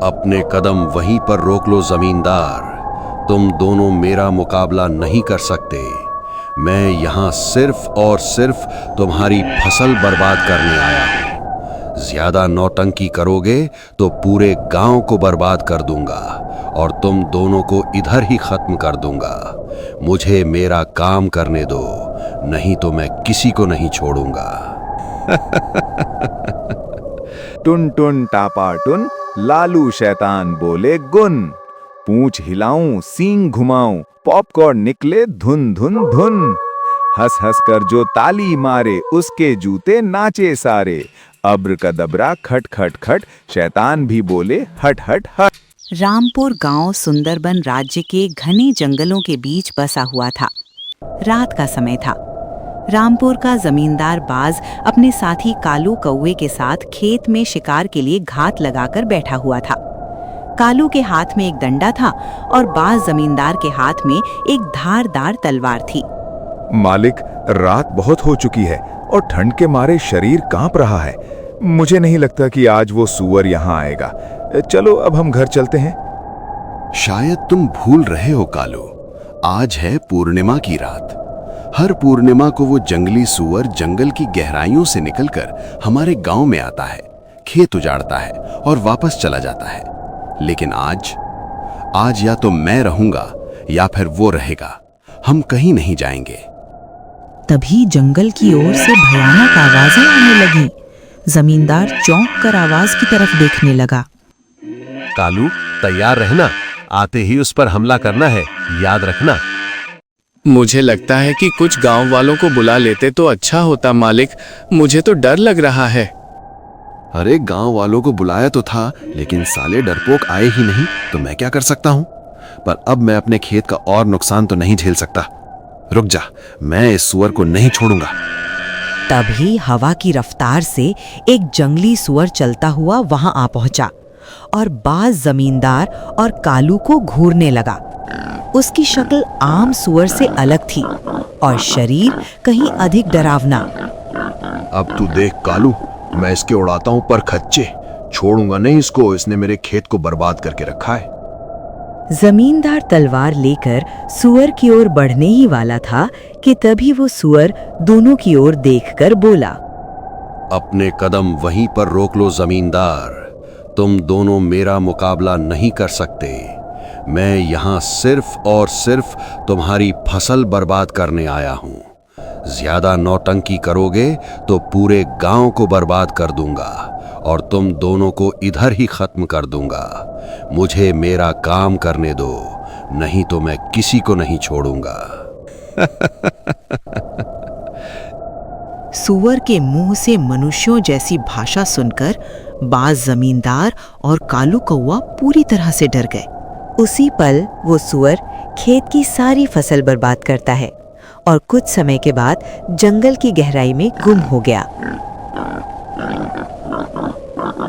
अपने कदम वहीं पर रोक लो जमींदार। तुम दोनों मेरा मुकाबला नहीं कर सकते। मैं यहाँ सिर्फ और सिर्फ तुम्हारी फसल बर्बाद करने आया हूँ। ज्यादा नौटंकी करोगे तो पूरे गांव को बर्बाद कर दूंगा और तुम दोनों को इधर ही खत्म कर दूंगा। मुझे मेरा काम करने दो, नहीं तो मैं किसी को नहीं छोड़ूंगा। टुन टुन टापा टुन, लालू शैतान बोले गुन। पूंछ हिलाऊं, सींग घुमाऊं, पॉपकॉर्न निकले धुन धुन धुन। हंस हंस कर जो ताली मारे, उसके जूते नाचे सारे। अब्रकदबरा खट खट खट, शैतान भी बोले हट हट हट। रामपुर गांव सुंदरबन राज्य के घने जंगलों के बीच बसा हुआ था। रात का समय था। रामपुर का जमींदार बाज अपने साथी कालू कौवे के साथ खेत में शिकार के लिए घात लगाकर बैठा हुआ था। कालू के हाथ में एक डंडा था और बाज जमींदार के हाथ में एक धारदार तलवार थी। मालिक, रात बहुत हो चुकी है और ठंड के मारे शरीर कांप रहा है। मुझे नहीं लगता कि आज वो सूअर यहाँ आएगा। चलो अब हम घर चलते हैं। शायद तुम भूल रहे हो कालू, आज है पूर्णिमा की रात। हर पूर्णिमा को वो जंगली सूअर जंगल की गहराइयों से निकलकर हमारे गांव में आता है, खेत उजाड़ता है और वापस चला जाता है। लेकिन आज या तो मैं रहूंगा या फिर वो रहेगा। हम कहीं नहीं जाएंगे। तभी जंगल की ओर से भयानक आवाजें आने लगी। जमींदार चौंक कर आवाज की तरफ देखने लगा। कालू, तैयार रहना, आते ही उस पर हमला करना है, याद रखना। मुझे लगता है कि कुछ गांव वालों को बुला लेते तो अच्छा होता मालिक, मुझे तो डर लग रहा है। अरे गांव वालों को बुलाया तो था, लेकिन साले डरपोक आए ही नहीं, तो मैं क्या कर सकता हूं? पर अब मैं अपने खेत का और नुकसान तो नहीं झेल सकता। रुक जा, मैं इस सुअर को नहीं छोड़ूंगा। तभी हवा की रफ्तार से एक जंगली सुअर चलता हुआ वहां आ पहुंचा और बाज जमींदार और कालू को घूरने लगा। उसकी शक्ल आम सुअर से अलग थी और शरीर कहीं अधिक डरावना। अब तू देख कालू, मैं इसके उड़ाता हूं पर खच्चे, छोड़ूंगा नहीं इसको। इसने मेरे खेत को बर्बाद करके रखा है। जमींदार तलवार लेकर सुअर की ओर बढ़ने ही वाला था कि तभी वो सुअर दोनों की ओर देखकर बोला, अपने कदम वहीं पर रोक लो जमींदार। तुम दोनों मेरा मुकाबला नहीं कर सकते। मैं यहाँ सिर्फ और सिर्फ तुम्हारी फसल बर्बाद करने आया हूँ। ज्यादा नौटंकी करोगे तो पूरे गांव को बर्बाद कर दूंगा और तुम दोनों को इधर ही खत्म कर दूंगा। मुझे मेरा काम करने दो, नहीं तो मैं किसी को नहीं छोड़ूंगा। सुअर के मुंह से मनुष्यों जैसी भाषा सुनकर बाज जमींदार और कालू कौवा पूरी तरह से डर गए। उसी पल वो सुअर खेत की सारी फसल बर्बाद करता है और कुछ समय के बाद जंगल की गहराई में गुम हो गया।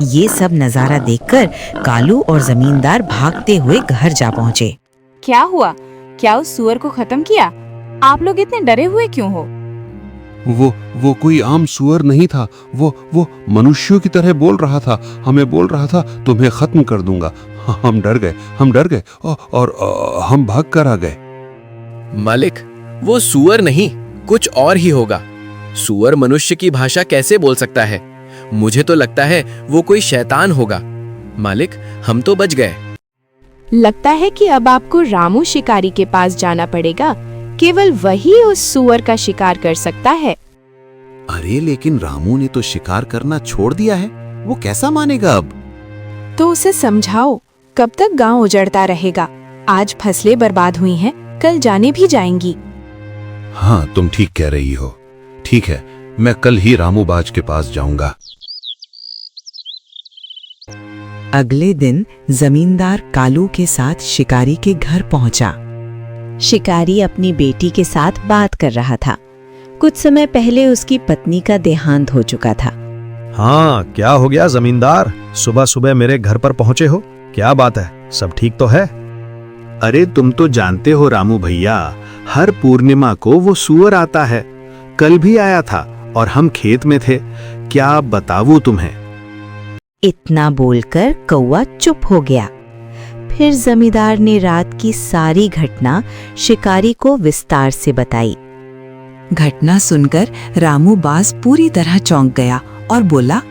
ये सब नजारा देखकर कालू और जमींदार भागते हुए घर जा पहुंचे। क्या हुआ? क्या उस सुअर को खत्म किया? आप लोग इतने डरे हुए क्यों हो? वो कोई आम सुअर नहीं था। वो मनुष्यों की तरह बोल रहा था। हमें बोल रहा था तुम्हें खत्म कर दूंगा। हम डर गए और हम भाग कर आ गए। मालिक, वो सुअर नहीं, कुछ और ही होगा। सुअर मनुष्य की भाषा कैसे बोल सकता है? मुझे तो लगता है वो कोई शैतान होगा। मालिक, हम तो बच गए। लगता है कि अब आपको रामू शिकारी के पास जाना पड़ेगा। केवल वही उस सुअर का शिकार कर सकता है। अरे लेकिन रामू ने तो शिकार करना छोड़ दिया है, वो कैसा मानेगा अब? तो उसे समझाओ, कब तक गांव उजड़ता रहेगा? आज फसलें बर्बाद हुई हैं, कल जाने भी जाएंगी। हाँ, तुम ठीक कह रही हो। ठीक है, मैं कल ही रामू बाज के पास जाऊंगा। अगले दिन जमींदार कालू के साथ शिकारी के घर पहुंचा। शिकारी अपनी बेटी के साथ बात कर रहा था। कुछ समय पहले उसकी पत्नी का देहांत हो चुका था। हाँ, क्या हो गया जमींदार? सुबह सुबह मेरे घर पर पहुंचे हो, क्या बात है? सब ठीक तो है? अरे तुम तो जानते हो रामू भैया, हर पूर्णिमा को वो सूअर आता है। कल भी आया था और हम खेत में थे। क्या बताऊं तुम्हें? इतना बोलकर कौवा चुप हो गया। फिर जमींदार ने रात की सारी घटना शिकारी को विस्तार से बताई। घटना सुनकर रामू बाज पूरी तरह चौंक गया और बोला,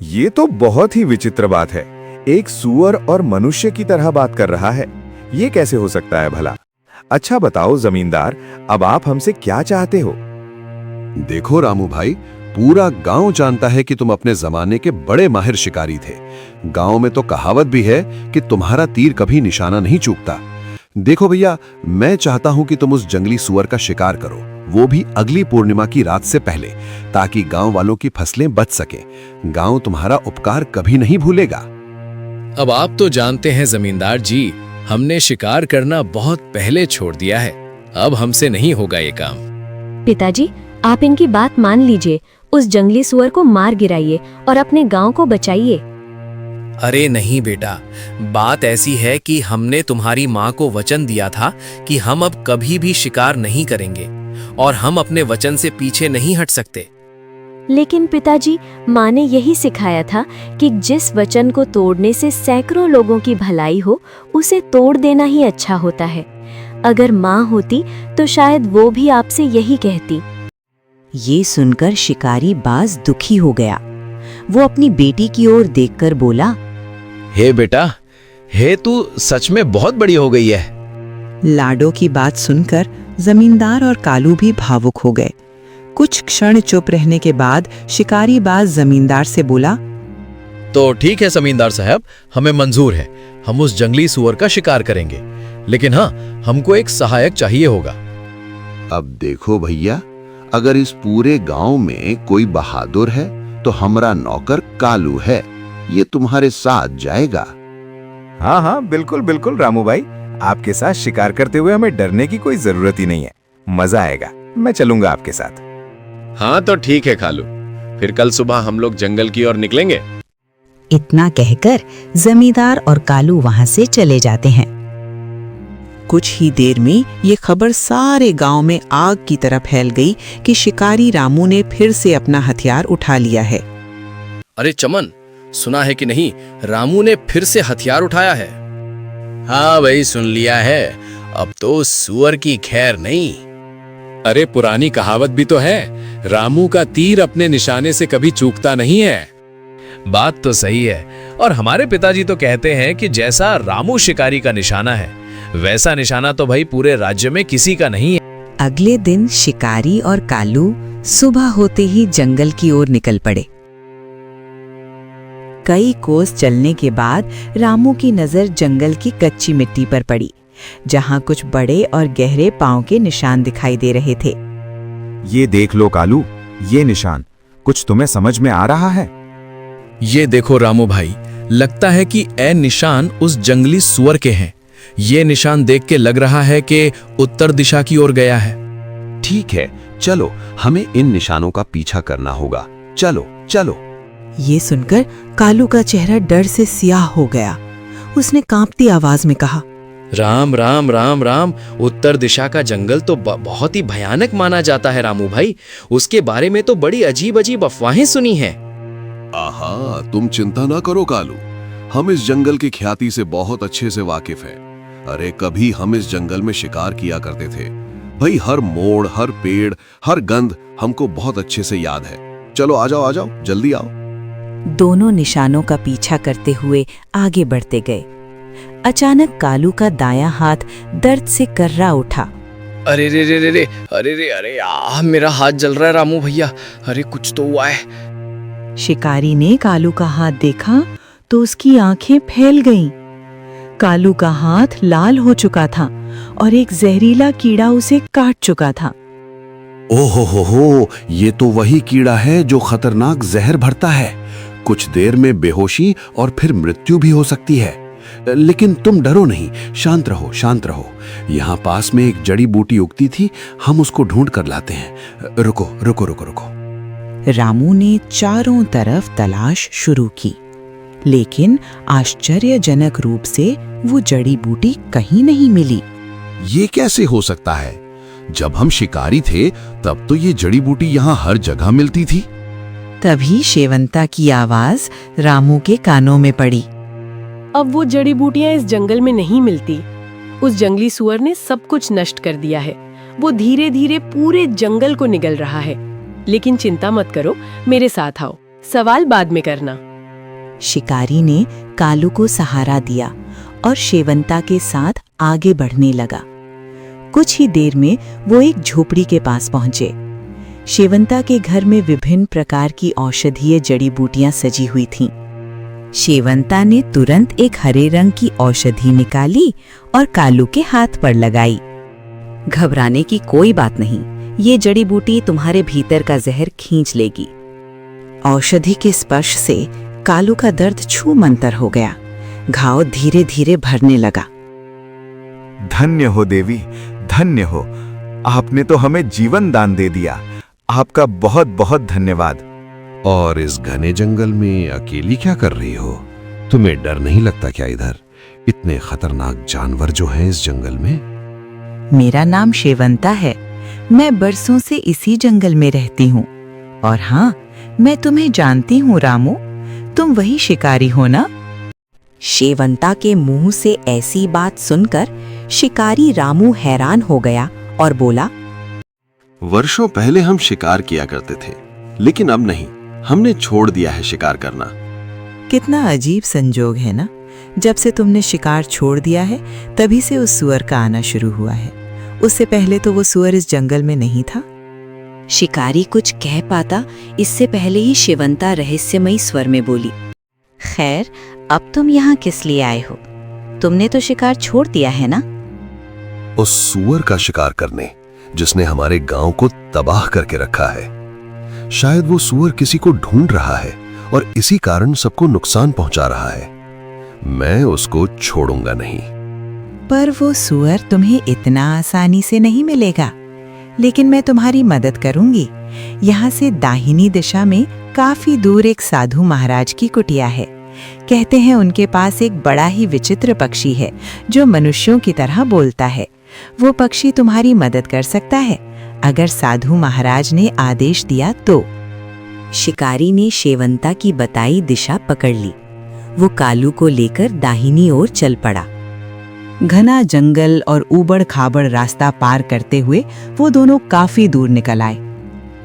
ये तो बहुत ही विचित्र बात है। एक सूअर और मनुष्य की तरह बात कर रहा है। ये कैसे हो सकता है भला? अच्छा बताओ जमींदार, अब आप हमसे क्या चाहते हो? देखो रामू भाई, पूरा गांव जानता है कि तुम अपने जमाने के बड़े माहिर शिकारी थे। गांव में तो कहावत भी है कि तुम्हारा तीर कभी निशाना नहीं चूकता। देखो भैया, मैं चाहता हूं कि तुम उस जंगली सुअर का शिकार करो, वो भी अगली पूर्णिमा की रात से पहले, ताकि गांव वालों की फसलें बच सके। गांव तुम्हारा उपकार कभी नहीं भूलेगा। अब आप तो जानते हैं जमींदार जी, हमने शिकार करना बहुत पहले छोड़ दिया है। अब हमसे नहीं होगा ये काम। पिताजी, आप इनकी बात मान लीजिए, उस जंगली सुअर को मार गिराइए और अपने गांव को बचाइए। अरे नहीं बेटा, बात ऐसी है कि हमने तुम्हारी माँ को वचन दिया था कि हम अब कभी भी शिकार नहीं करेंगे और हम अपने वचन से पीछे नहीं हट सकते। लेकिन पिताजी, माँ ने यही सिखाया था कि जिस वचन को तोड़ने से सैकड़ों लोगों की भलाई हो, उसे तोड़ देना ही अच्छा होता है। अगर माँ होती तो शायद वो भी आपसे यही कहती। ये सुनकर शिकारी बाज दुखी हो गया। वो अपनी बेटी की ओर देखकर बोला, हे बेटा, हे तू सच में बहुत बड़ी हो गई है। लाडो की बात सुनकर जमींदार और कालू भी भावुक हो गए। कुछ क्षण चुप रहने के बाद शिकारी बाज जमींदार से बोला, तो ठीक है जमींदार साहब, हमें मंजूर है। हम उस जंगली सुअर का शिकार करेंगे, लेकिन हाँ, हमको एक सहायक चाहिए होगा। अब देखो भैया, अगर इस पूरे गांव में कोई बहादुर है तो हमारा नौकर कालू है। ये तुम्हारे साथ जाएगा। हाँ हाँ, बिल्कुल बिल्कुल रामू भाई, आपके साथ शिकार करते हुए हमें डरने की कोई जरूरत ही नहीं है। मजा आएगा, मैं चलूंगा आपके साथ। हाँ तो ठीक है कालू, फिर कल सुबह हम लोग जंगल की ओर निकलेंगे। इतना कहकर जमींदार और कालू वहां से चले जाते हैं। कुछ ही देर में ये खबर सारे गांव में आग की तरह फैल गई कि शिकारी रामू ने फिर से अपना हथियार उठा लिया है। अरे चमन, सुना है कि नहीं, रामू ने फिर से हथियार उठाया है। हाँ भाई, सुन लिया है। अब तो सुअर की खैर नहीं। अरे पुरानी कहावत भी तो है, रामू का तीर अपने निशाने से कभी चूकता नहीं है। बात तो सही है, और हमारे पिताजी तो कहते हैं कि जैसा रामू शिकारी का निशाना है, वैसा निशाना तो भाई पूरे राज्य में किसी का नहीं है। अगले दिन शिकारी और कालू सुबह होते ही जंगल की ओर निकल पड़े। कई कोस चलने के बाद रामू की नजर जंगल की कच्ची मिट्टी पर पड़ी, जहां कुछ बड़े और गहरे पांव के निशान दिखाई दे रहे थे। ये देख लो कालू, ये निशान, कुछ तुम्हें समझ में आ रहा है? ये देखो रामू भाई, लगता है कि ए निशान उस जंगली सुअर के हैं। ये निशान देख के लग रहा है कि उत्तर दिशा की ओर गया है। ठीक है, चलो, हमें इन निशानों का पीछा करना होगा। चलो चलो। ये सुनकर कालू का चेहरा डर से सियाह हो गया। उसने कांपती आवाज में कहा, राम राम राम राम, उत्तर दिशा का जंगल तो बहुत ही भयानक माना जाता है रामू भाई। उसके बारे में तो बड़ी अजीब अजीब अफवाहें सुनी हैं। आहा, तुम चिंता ना करो कालू, हम इस जंगल की ख्याति से बहुत अच्छे से वाकिफ हैं। अरे कभी हम इस जंगल में शिकार किया करते थे भाई, हर मोड़, हर पेड़, हर गंध हमको बहुत अच्छे से याद है। चलो आ जाओ, जल्दी आओ। दोनों निशानों का पीछा करते हुए आगे बढ़ते गए। अचानक कालू का दायां हाथ दर्द से कर्रा उठा। अरे रे रे रे रे, अरे रे अरे यार, मेरा हाथ जल रहा है रामू भैया। अरे कुछ तो हुआ है। शिकारी ने कालू का हाथ देखा तो उसकी आंखें फैल गईं। कालू का हाथ लाल हो चुका था और एक जहरीला कीड़ा उसे काट चुका था। ओहो, ये तो वही कीड़ा है जो खतरनाक जहर भरता है। कुछ देर में बेहोशी और फिर मृत्यु भी हो सकती है। लेकिन तुम डरो नहीं, शांत रहो, शांत रहो। यहाँ पास में एक जड़ी बूटी उगती थी, हम उसको ढूंढ कर लाते हैं। रुको रुको रुको रुको। रामू ने चारों तरफ तलाश शुरू की, लेकिन आश्चर्यजनक रूप से वो जड़ी बूटी कहीं नहीं मिली। ये कैसे हो सकता है? जब हम शिकारी थे तब तो ये जड़ी बूटी यहाँ हर जगह मिलती थी। तभी शेवंता की आवाज रामू के कानों में पड़ी। अब वो जड़ी बूटियां इस जंगल में नहीं मिलती। उस जंगली सुअर ने सब कुछ नष्ट कर दिया है। वो धीरे धीरे पूरे जंगल को निगल रहा है। लेकिन चिंता मत करो, मेरे साथ आओ, सवाल बाद में करना। शिकारी ने कालू को सहारा दिया और शेवंता के साथ आगे बढ़ने लगा। कुछ ही देर में वो एक झोपड़ी के पास पहुंचे। शेवंता के घर में विभिन्न प्रकार की औषधीय जड़ी बूटियां सजी हुई थीं। शेवंता ने तुरंत एक हरे रंग की औषधि निकाली और कालू के हाथ पर लगाई। घबराने की कोई बात नहीं, ये जड़ी बूटी तुम्हारे भीतर का जहर खींच लेगी। औषधि के स्पर्श से कालू का दर्द छूमंतर हो गया। घाव धीरे धीरे भरने लगा। धन्य हो देवी, धन्य हो। आपने तो हमें जीवन दान दे दिया। आपका बहुत बहुत धन्यवाद। और इस घने जंगल में अकेली क्या कर रही हो? तुम्हें डर नहीं लगता क्या? इधर इतने खतरनाक जानवर जो हैं इस जंगल में। मेरा नाम शेवंता है। मैं बरसों से इसी जंगल में रहती हूँ। और हाँ, मैं तुम्हें जानती हूँ रामू, तुम वही शिकारी हो ना? शेवंता के मुंह से ऐसी बात सुनकर शिकारी रामू हैरान हो गया और बोला, वर्षों पहले हम शिकार किया करते थे, लेकिन अब नहीं, हमने छोड़ दिया है शिकार करना। कितना अजीब संजोग है ना। जब से तुमने शिकार छोड़ दिया है तभी से उस सुअर का आना शुरू हुआ है। उससे पहले तो वो सुअर इस जंगल में नहीं था। शिकारी कुछ कह पाता इससे पहले ही शेवंता रहस्यमयी स्वर में बोली, खैर, अब तुम यहाँ किस लिए आए हो? तुमने तो शिकार छोड़ दिया है ना? उस सुअर का शिकार करने, जिसने हमारे गांव को तबाह करके रखा है। शायद वो सुअर किसी को ढूंढ रहा है और इसी कारण सबको नुकसान पहुंचा रहा है। मैं उसको छोड़ूंगा नहीं। पर वो सुअर तुम्हें इतना आसानी से नहीं मिलेगा। लेकिन मैं तुम्हारी मदद करूंगी। यहाँ से दाहिनी दिशा में काफी दूर एक साधु महाराज की कुटिया है। कहते हैं उनके पास एक बड़ा ही विचित्र पक्षी है जो मनुष्यों की तरह बोलता है। वो पक्षी तुम्हारी मदद कर सकता है अगर साधु महाराज ने आदेश दिया तो। शिकारी ने शेवंता की बताई दिशा पकड़ ली। वो कालू को लेकर दाहिनी ओर चल पड़ा। घना जंगल और ऊबड़ खाबड़ रास्ता पार करते हुए वो दोनों काफी दूर निकल आए।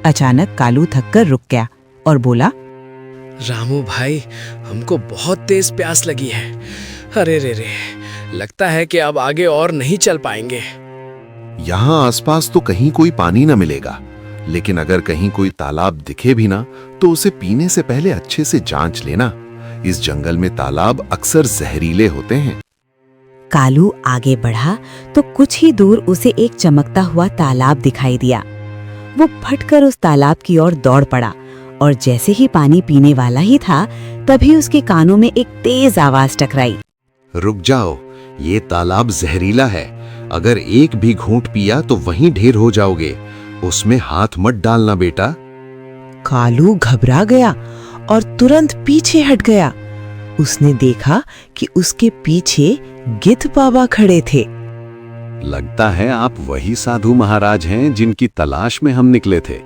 अचानक कालू थककर रुक गया और बोला, रामू भाई, हमको बहुत तेज प्यास लगी है। अरे रे रे, लगता है कि अब आगे और नहीं चल पाएंगे। यहाँ आसपास तो कहीं कोई पानी न मिलेगा, लेकिन अगर कहीं कोई तालाब दिखे भी ना तो उसे पीने से पहले अच्छे से जांच लेना। इस जंगल में तालाब अक्सर जहरीले होते हैं। कालू आगे बढ़ा तो कुछ ही दूर उसे एक चमकता हुआ तालाब दिखाई दिया। वो फटकर उस तालाब की ओर दौड़ पड़ा और जैसे ही पानी पीने वाला ही था तभी उसके कानों में एक तेज आवाज टकराई। रुक जाओ, ये तालाब जहरीला है। अगर एक भी घूंट पिया तो वहीं ढेर हो जाओगे। उसमें हाथ मत डालना बेटा। कालू घबरा गया और तुरंत पीछे हट गया। उसने देखा कि उसके पीछे गिद्ध बाबा खड़े थे। लगता है आप वही साधु महाराज हैं जिनकी तलाश में हम निकले थे।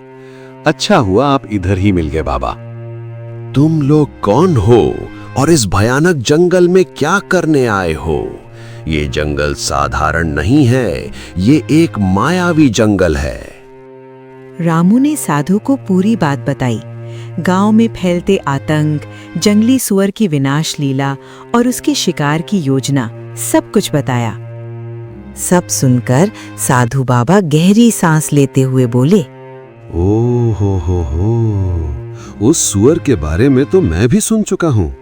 अच्छा हुआ आप इधर ही मिल गए बाबा। तुम लोग कौन हो और इस भयानक जंगल में क्या करने आए हो? ये जंगल साधारण नहीं है, ये एक मायावी जंगल है। रामू ने साधु को पूरी बात बताई। गांव में फैलते आतंक, जंगली सुअर की विनाश लीला और उसके शिकार की योजना, सब कुछ बताया। सब सुनकर साधु बाबा गहरी सांस लेते हुए बोले, ओ हो, उस सुअर के बारे में तो मैं भी सुन चुका हूँ।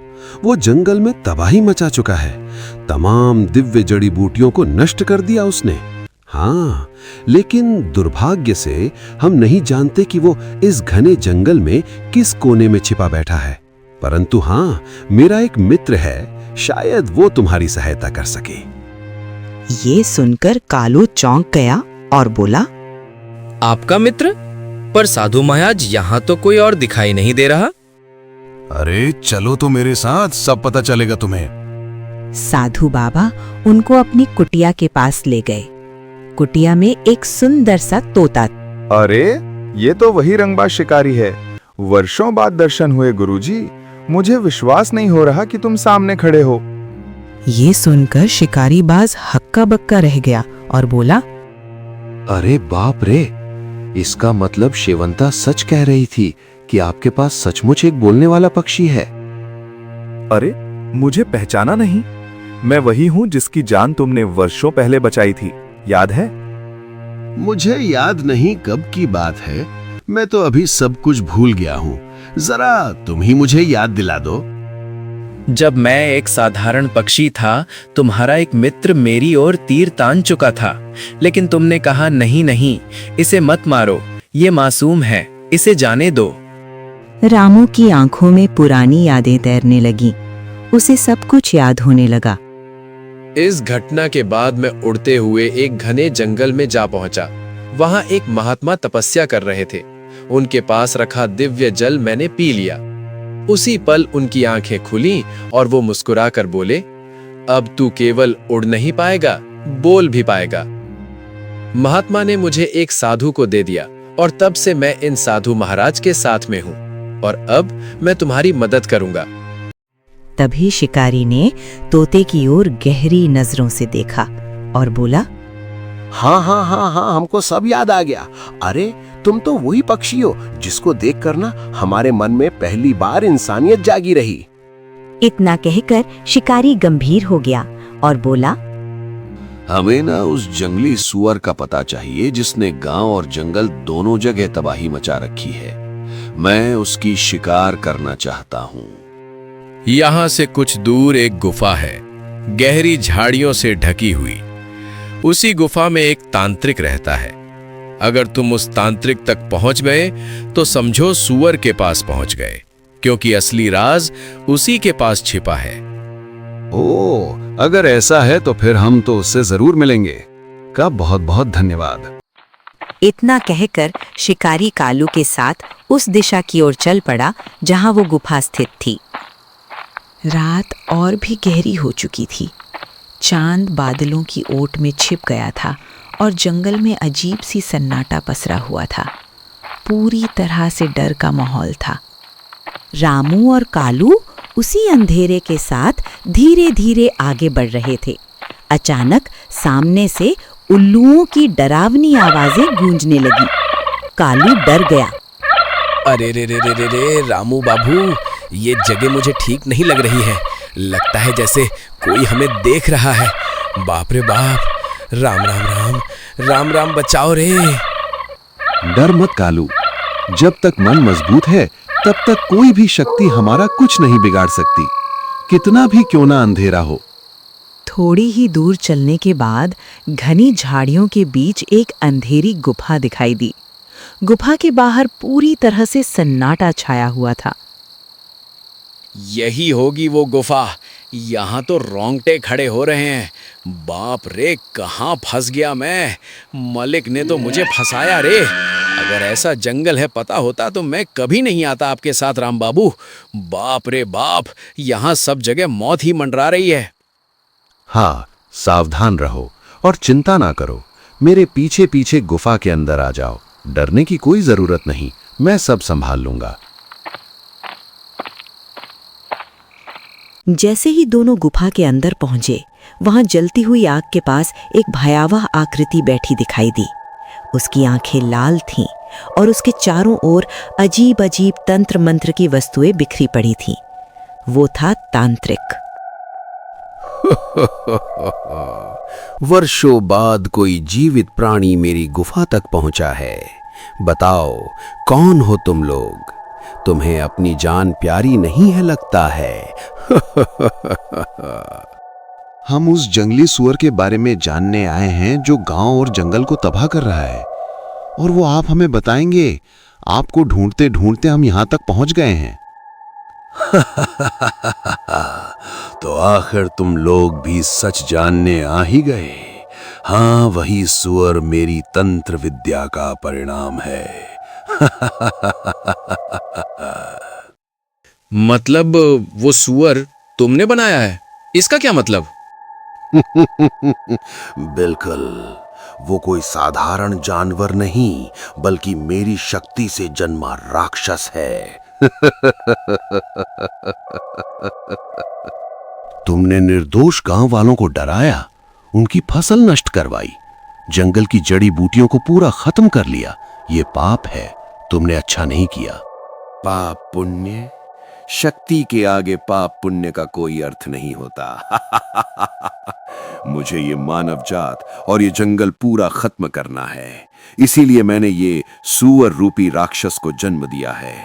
वो जंगल में तबाही मचा चुका है। तमाम दिव्य जड़ी बूटियों को नष्ट कर दिया उसने। हाँ, लेकिन दुर्भाग्य से हम नहीं जानते कि वो इस घने जंगल में किस कोने में छिपा बैठा है। परंतु हाँ, मेरा एक मित्र है, शायद वो तुम्हारी सहायता कर सके। ये सुनकर कालू चौंक गया और बोला, आपका मित्र? पर साधु महाराज, यहाँ तो कोई और दिखाई नहीं दे रहा। अरे चलो तो मेरे साथ, सब पता चलेगा तुम्हें। साधु बाबा उनको अपनी कुटिया के पास ले गए। कुटिया में एक सुंदर सा तोता। अरे ये तो वही रंगबाज शिकारी है। वर्षों बाद दर्शन हुए गुरुजी। मुझे विश्वास नहीं हो रहा कि तुम सामने खड़े हो। ये सुनकर शिकारी बाज हक्का बक्का रह गया और बोला, अरे बाप रे, इसका मतलब शेवंता सच कह रही थी कि आपके पास सचमुच एक बोलने वाला पक्षी है। अरे, मुझे पहचाना नहीं? मैं वही हूं जिसकी जान तुमने वर्षों पहले बचाई थी, याद है? मुझे याद नहीं कब की बात है, मैं तो अभी सब कुछ भूल गया हूँ। जरा तुम ही मुझे याद दिला दो। जब मैं एक साधारण पक्षी था, तुम्हारा एक मित्र मेरी ओर तीर तान चुका था, लेकिन तुमने कहा नहीं नहीं, इसे मत मारो, ये मासूम है, इसे जाने दो। रामू की आंखों में पुरानी यादें तैरने लगी। उसे सब कुछ याद होने लगा। इस घटना के बाद मैं उड़ते हुए एक घने जंगल में जा पहुंचा। वहां एक महात्मा तपस्या कर रहे थे। उनके पास रखा दिव्य जल मैंने पी लिया। उसी पल उनकी आंखें खुली और वो मुस्कुराकर बोले, अब तू केवल उड़ नहीं पाएगा, बोल भी पाएगा। महात्मा ने मुझे एक साधु को दे दिया और तब से मैं इन साधु महाराज के साथ में हूं और अब मैं तुम्हारी मदद करूंगा। तभी शिकारी ने तोते की ओर गहरी नजरों से देखा और बोला, हाँ हाँ हाँ हाँ, हमको सब याद आ गया। अरे तुम तो वही पक्षी हो जिसको देखकर ना हमारे मन में पहली बार इंसानियत जागी रही। इतना कहकर शिकारी गंभीर हो गया और बोला, हमें ना उस जंगली सुअर का पता चाहिए जिसने गांव और जंगल दोनों जगह तबाही मचा रखी है। मैं उसकी शिकार करना चाहता हूँ। यहां से कुछ दूर एक गुफा है, गहरी झाड़ियों से ढकी हुई। उसी गुफा में एक तांत्रिक रहता है। अगर तुम उस तांत्रिक तक पहुंच गए तो समझो सुअर के पास पहुंच गए, क्योंकि असली राज उसी के पास छिपा है। ओ, अगर ऐसा है तो फिर हम तो उससे जरूर मिलेंगे। का बहुत बहुत धन्यवाद। इतना कहकर शिकारी कालू के साथ उस दिशा की ओर चल पड़ा जहां वो गुफा स्थित थी। रात और भी गहरी हो चुकी थी। चांद बादलों की ओट में छिप गया था और जंगल में अजीब सी सन्नाटा पसरा हुआ था। पूरी तरह से डर का माहौल था। रामू और कालू उसी अंधेरे के साथ धीरे धीरे आगे बढ़ रहे थे। अचानक सामने से उल्लुओं की डरावनी आवाजें गूंजने लगी। कालू डर गया। अरे रे रे रे रे रे, रामू बाबू, ये जगह मुझे ठीक नहीं लग रही है। लगता है जैसे कोई हमें देख रहा है। बाप रे बाप, राम राम राम, राम राम, बचाओ रे। डर मत कालू, जब तक मन मजबूत है तब तक कोई भी शक्ति हमारा कुछ नहीं बिगाड़ सकती, कितना भी क्यों ना अंधेरा हो। थोड़ी ही दूर चलने के बाद घनी झाड़ियों के बीच एक अंधेरी गुफा दिखाई दी। गुफा के बाहर पूरी तरह से सन्नाटा छाया हुआ था। यही होगी वो गुफा। यहाँ तो रोंगटे खड़े हो रहे हैं। बाप रे, कहाँ फंस गया मैं। मलिक ने तो मुझे फंसाया रे। अगर ऐसा जंगल है पता होता तो मैं कभी नहीं आता आपके साथ राम बाबू। बाप रे बाप, यहाँ सब जगह मौत ही मंडरा रही है। हाँ, सावधान रहो और चिंता ना करो। मेरे पीछे पीछे गुफा के अंदर आ जाओ। डरने की कोई जरूरत नहीं, मैं सब संभाल लूंगा। जैसे ही दोनों गुफा के अंदर पहुंचे, वहां जलती हुई आग के पास एक भयावह आकृति बैठी दिखाई दी। उसकी आंखें लाल थीं और उसके चारों ओर अजीब अजीब तंत्र मंत्र की वस्तुएं बिखरी पड़ी थीं। वो था तांत्रिक। वर्षों बाद कोई जीवित प्राणी मेरी गुफा तक पहुंचा है। बताओ, कौन हो तुम लोग? तुम्हें अपनी जान प्यारी नहीं है लगता है? हम उस जंगली सुअर के बारे में जानने आए हैं जो गांव और जंगल को तबाह कर रहा है, और वो आप हमें बताएंगे। आपको ढूंढते ढूंढते हम यहां तक पहुंच गए हैं। तो आखिर तुम लोग भी सच जानने आ ही गए। हाँ, वही सुअर मेरी तंत्र विद्या का परिणाम है। मतलब वो सुअर तुमने बनाया है? इसका क्या मतलब? बिल्कुल, वो कोई साधारण जानवर नहीं, बल्कि मेरी शक्ति से जन्मा राक्षस है। तुमने निर्दोष गांव वालों को डराया, उनकी फसल नष्ट करवाई, जंगल की जड़ी बूटियों को पूरा खत्म कर लिया। ये पाप है, तुमने अच्छा नहीं किया। पाप पुण्य, शक्ति के आगे पाप पुण्य का कोई अर्थ नहीं होता। मुझे ये मानव जात और ये जंगल पूरा खत्म करना है, इसीलिए मैंने ये सूअर रूपी राक्षस को जन्म दिया है।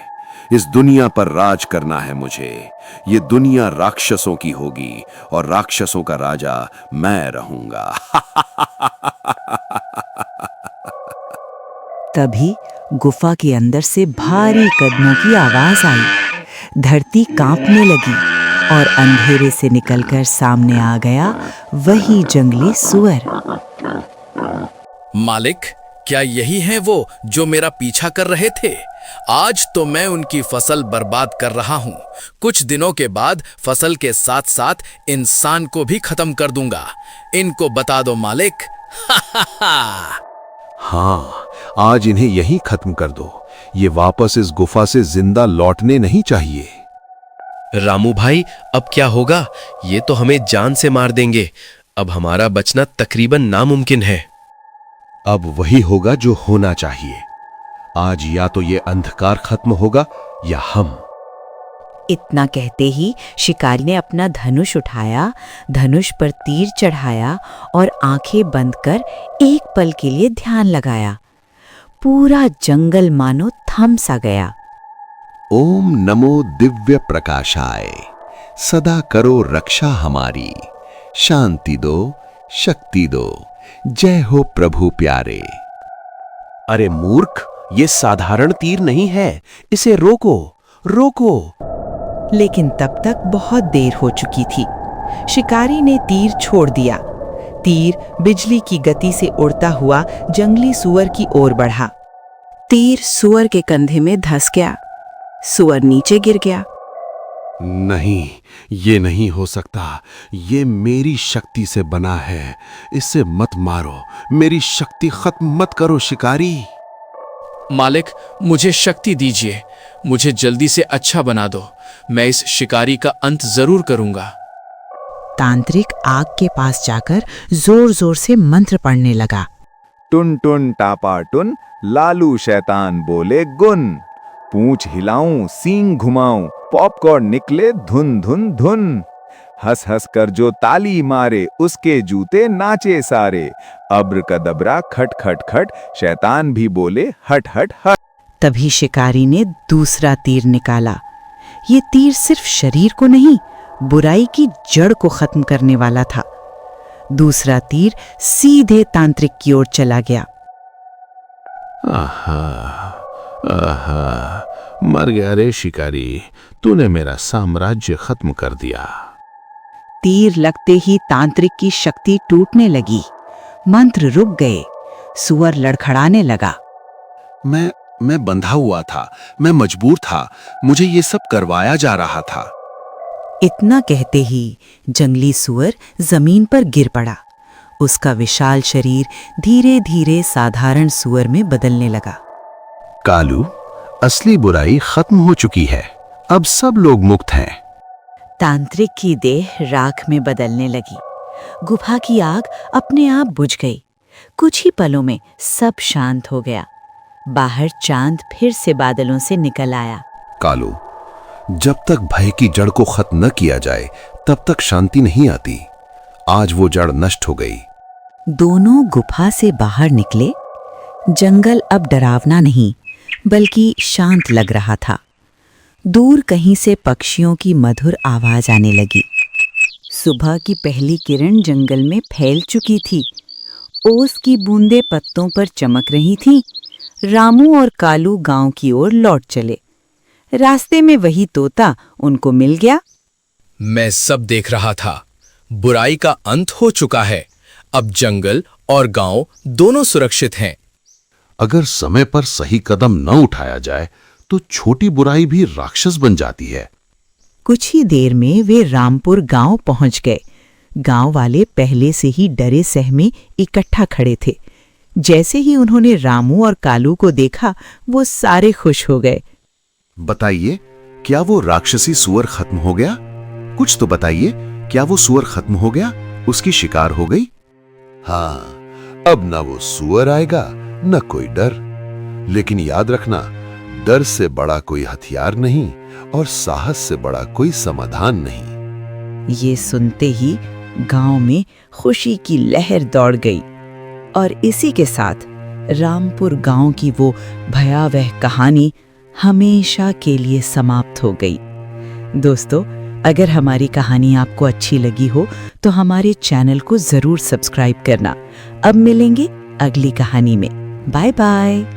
इस दुनिया पर राज करना है मुझे। ये दुनिया राक्षसों की होगी और राक्षसों का राजा मैं रहूंगा। तभी गुफा के अंदर से भारी कदमों की आवाज आई। धरती कांपने लगी और अंधेरे से निकलकर सामने आ गया वही जंगली सुअर। मालिक, क्या यही है वो जो मेरा पीछा कर रहे थे? आज तो मैं उनकी फसल बर्बाद कर रहा हूँ। कुछ दिनों के बाद फसल के साथ साथ इंसान को भी खत्म कर दूंगा। इनको बता दो मालिक। हाँ, आज इन्हें यहीं खत्म कर दो। ये वापस इस गुफा से जिंदा लौटने नहीं चाहिए। रामू भाई, अब क्या होगा? ये तो हमें जान से मार देंगे। अब हमारा बचना तकरीबन नामुमकिन है। अब वही होगा जो होना चाहिए। आज या तो ये अंधकार खत्म होगा या हम। इतना कहते ही शिकारी ने अपना धनुष उठाया, धनुष पर तीर चढ़ाया और आंखें बंद कर एक पल के लिए ध्यान लगाया। पूरा जंगल मानो थम सा गया। ओम नमो दिव्य प्रकाशाय, सदा करो रक्षा हमारी, शांति दो, शक्ति दो, जय हो प्रभु प्यारे। अरे मूर्ख, ये साधारण तीर नहीं है, इसे रोको, रोको। लेकिन तब तक बहुत देर हो चुकी थी। शिकारी ने तीर छोड़ दिया। तीर बिजली की गति से उड़ता हुआ जंगली सुअर की ओर बढ़ा। तीर सुअर के कंधे में धंस गया। सुअर नीचे गिर गया। नहीं, ये नहीं हो सकता। ये मेरी शक्ति से बना है, इसे मत मारो। मेरी शक्ति खत्म मत करो शिकारी। मालिक, मुझे शक्ति दीजिए। मुझे जल्दी से अच्छा बना दो। मैं इस शिकारी का अंत जरूर करूंगा। तांत्रिक आग के पास जाकर जोर जोर से मंत्र पढ़ने लगा। टुन टुन टापा टुन, लालू शैतान बोले गुन। पूंछ हिलाऊं, सींग घुमाऊं, पॉपकॉर्न निकले धुन धुन धुन। हंस हंस कर जो ताली मारे, उसके जूते नाचे सारे। अब्रकदब्रा खट खट खट, शैतान भी बोले हट हट हट। तभी शिकारी ने दूसरा तीर निकाला। ये तीर सिर्फ शरीर को नहीं, बुराई की जड़ को खत्म करने वाला था। दूसरा तीर सीधे तांत्रिक की ओर चला गया। आहा, आहा, मर गया रे शिकारी, तूने मेरा साम्राज्य खत्म कर दिया। तीर लगते ही तांत्रिक की शक्ति टूटने लगी। मंत्र रुक गए। सुअर लड़खड़ाने लगा। मैं बंधा हुआ था, मैं मजबूर था, मुझे ये सब करवाया जा रहा था। इतना कहते ही जंगली सुअर जमीन पर गिर पड़ा। उसका विशाल शरीर धीरे धीरे साधारण सुअर में बदलने लगा। कालू, असली बुराई खत्म हो चुकी है, अब सब लोग मुक्त हैं। तांत्रिक की देह राख में बदलने लगी। गुफा की आग अपने आप बुझ गई। कुछ ही पलों में सब शांत हो गया। बाहर चांद फिर से बादलों से निकल आया। कालू, जब तक भय की जड़ को खत्म न किया जाए, तब तक शांति नहीं आती। आज वो जड़ नष्ट हो गई। दोनों गुफा से बाहर निकले। जंगल अब डरावना नहीं, बल्कि शांत लग रहा था। दूर कहीं से पक्षियों की मधुर आवाज आने लगी। सुबह की पहली किरण जंगल में फैल चुकी थी। ओस की बूंदें पत्तों पर चमक रही थीं। रामू और कालू गांव की ओर लौट चले। रास्ते में वही तोता उनको मिल गया। मैं सब देख रहा था। बुराई का अंत हो चुका है। अब जंगल और गांव दोनों सुरक्षित हैं। अगर समय पर सही कदम न उठाया जाए तो छोटी बुराई भी राक्षस बन जाती है। कुछ ही देर में वे रामपुर गांव पहुंच गए। गांव वाले पहले से ही डरे सहमे इकट्ठा खड़े थे। जैसे ही उन्होंने रामू और कालू को देखा वो सारे खुश हो गए। बताइए, क्या वो राक्षसी सुअर खत्म हो गया? कुछ तो बताइए, क्या वो सुअर खत्म हो गया? उसकी शिकार हो गई? हाँ, अब ना वो सुअर आएगा न कोई डर। लेकिन याद रखना, डर से बड़ा कोई हथियार नहीं और साहस से बड़ा कोई समाधान नहीं। ये सुनते ही गांव में खुशी की लहर दौड़ गई और इसी के साथ रामपुर गांव की वो भयावह कहानी हमेशा के लिए समाप्त हो गई। दोस्तों, अगर हमारी कहानी आपको अच्छी लगी हो तो हमारे चैनल को जरूर सब्सक्राइब करना। अब मिलेंगे अगली कहानी में। Bye bye.